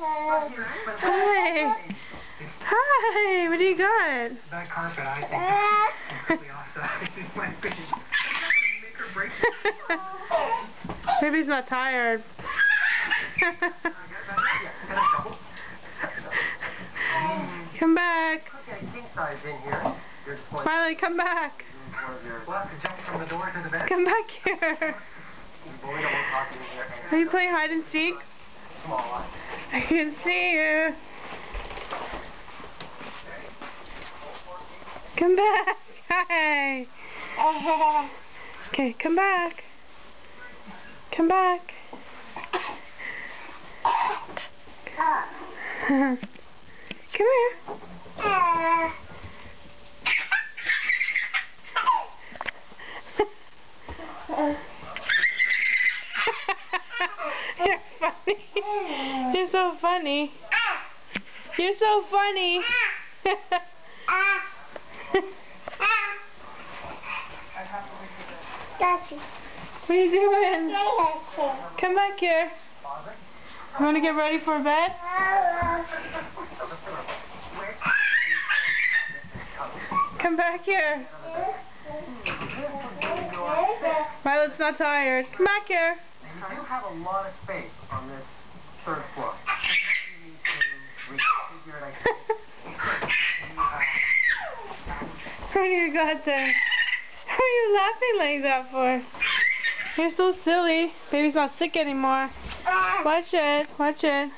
Hi. Hi. What do you got? That carpet, I think, is completely offside. Make her break. Maybe he's not tired. Come back. Okay, king size in here. Violet, come back. We'll have to jump from the door to the bed. Come back here. Are you playing hide and seek? I can see you. Come back. Hi. Okay, come back. Come back. Come here. You're funny. You're so funny. You're so funny. What are you doing? Come back here. You want to get ready for bed? Come back here. Violet's not tired. Come back here. You do have a lot of space on this third floor. What do you got there? What are you laughing like that for? You're so silly. Baby's not sick anymore. Watch it. Watch it.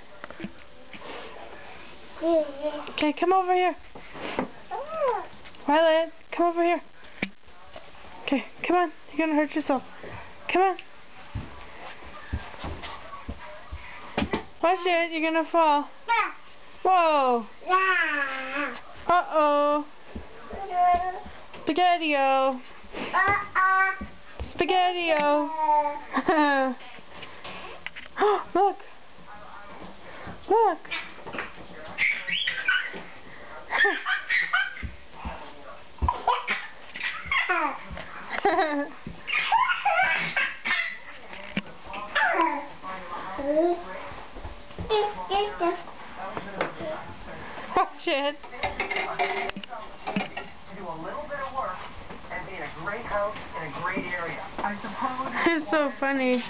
Okay, come over here. Violet, come over here. Okay, come on. You're gonna hurt yourself. Come on. Watch it. You're gonna fall. Whoa. Uh-oh. Spaghetti-o. Spaghetti-o. Look. Look. Watch it. Do a little bit of work and be in a great house in a great area. I suppose It's so funny.